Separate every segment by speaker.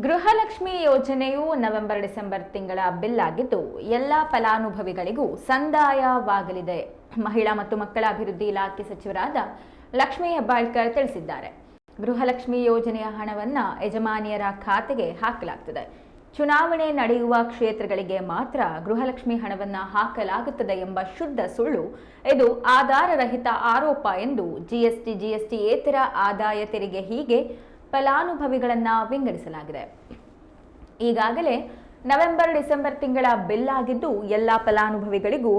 Speaker 1: ಗೃಹಲಕ್ಷ್ಮಿ ಯೋಜನೆಯು ನವೆಂಬರ್-ಡಿಸೆಂಬರ್ ತಿಂಗಳ ಬಿಲ್ ಆಗಿದ್ದು ಎಲ್ಲ ಫಲಾನುಭವಿಗಳಿಗೂ ಸಂದಾಯವಾಗಲಿದೆ. ಮಹಿಳಾ ಮತ್ತು ಮಕ್ಕಳ ಅಭಿವೃದ್ಧಿ ಇಲಾಖೆ ಸಚಿವರಾದ ಲಕ್ಷ್ಮೀ ಹೆಬ್ಬಾಳ್ಕರ್ ತಿಳಿಸಿದ್ದಾರೆ. ಗೃಹಲಕ್ಷ್ಮಿ ಯೋಜನೆಯ ಹಣವನ್ನು ಯಜಮಾನಿಯರ ಖಾತೆಗೆ ಹಾಕಲಾಗುತ್ತದೆ. ಚುನಾವಣೆ ನಡೆಯುವ ಕ್ಷೇತ್ರಗಳಿಗೆ ಮಾತ್ರ ಗೃಹಲಕ್ಷ್ಮಿ ಹಣವನ್ನು ಹಾಕಲಾಗುತ್ತದೆ ಎಂಬ ಶುದ್ಧ ಸುಳ್ಳು. ಇದು ಆಧಾರರಹಿತ ಆರೋಪ ಎಂದು ಜಿಎಸ್ಟಿಯೇತರ ಆದಾಯ ತೆರಿಗೆ ಹೀಗೆ ಫಲಾನುಭವಿಗಳನ್ನು ವಿಂಗಡಿಸಲಾಗಿದೆ. ಈಗಾಗಲೇ ನವೆಂಬರ್-ಡಿಸೆಂಬರ್ ತಿಂಗಳ ಬಿಲ್ ಆಗಿದ್ದು ಎಲ್ಲ ಫಲಾನುಭವಿಗಳಿಗೂ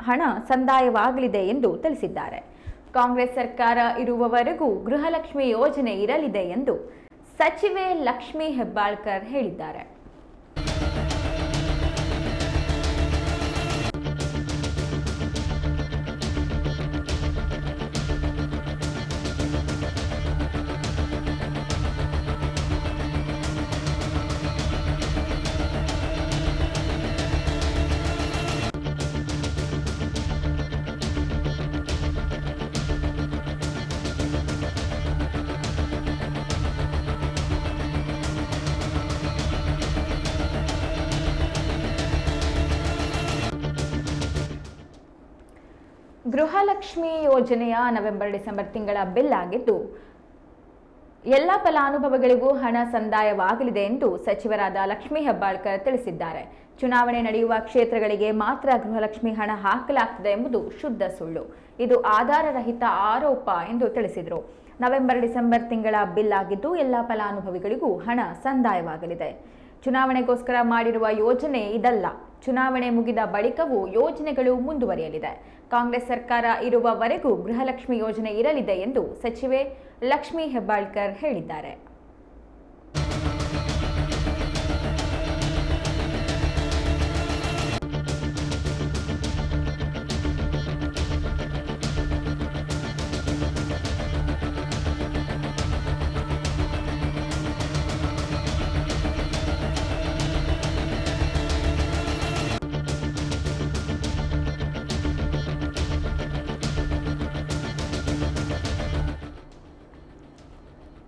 Speaker 1: ಹಣ ಸಂದಾಯವಾಗಲಿದೆ ಎಂದು ತಿಳಿಸಿದ್ದಾರೆ. ಕಾಂಗ್ರೆಸ್ ಸರ್ಕಾರ ಇರುವವರೆಗೂ ಗೃಹಲಕ್ಷ್ಮಿ ಯೋಜನೆ ಇರಲಿದೆ ಎಂದು ಸಚಿವೆ ಲಕ್ಷ್ಮೀ ಹೆಬ್ಬಾಳ್ಕರ್ ಹೇಳಿದ್ದಾರೆ. ಗೃಹಲಕ್ಷ್ಮಿ ಯೋಜನೆಯ ನವೆಂಬರ್-ಡಿಸೆಂಬರ್ ತಿಂಗಳ ಬಿಲ್ ಆಗಿದ್ದು ಎಲ್ಲ ಫಲಾನುಭವಿಗಳಿಗೂ ಹಣ ಸಂದಾಯವಾಗಲಿದೆ ಎಂದು ಸಚಿವರಾದ ಲಕ್ಷ್ಮೀ ಹೆಬ್ಬಾಳ್ಕರ್ ತಿಳಿಸಿದ್ದಾರೆ. ಚುನಾವಣೆ ನಡೆಯುವ ಕ್ಷೇತ್ರಗಳಿಗೆ ಮಾತ್ರ ಗೃಹಲಕ್ಷ್ಮಿ ಹಣ ಹಾಕಲಾಗುತ್ತದೆ ಎಂಬುದು ಶುದ್ಧ ಸುಳ್ಳು. ಇದು ಆಧಾರರಹಿತ ಆರೋಪ ಎಂದು ತಿಳಿಸಿದರು. ನವೆಂಬರ್-ಡಿಸೆಂಬರ್ ತಿಂಗಳ ಬಿಲ್ ಆಗಿದ್ದು ಎಲ್ಲ ಫಲಾನುಭವಿಗಳಿಗೂ ಹಣ ಸಂದಾಯವಾಗಲಿದೆ. ಚುನಾವಣೆಗೋಸ್ಕರ ಮಾಡಿರುವ ಯೋಜನೆ ಇದಲ್ಲ. ಚುನಾವಣೆ ಮುಗಿದ ಬಳಿಕವೂ ಯೋಜನೆಗಳು ಮುಂದುವರಿಯಲಿದೆ. ಕಾಂಗ್ರೆಸ್ ಸರ್ಕಾರ ಇರುವವರೆಗೂ ಗೃಹಲಕ್ಷ್ಮಿ ಯೋಜನೆ ಇರಲಿದೆ ಎಂದು ಸಚಿವೆ ಲಕ್ಷ್ಮೀ ಹೆಬ್ಬಾಳ್ಕರ್ ಹೇಳಿದ್ದಾರೆ.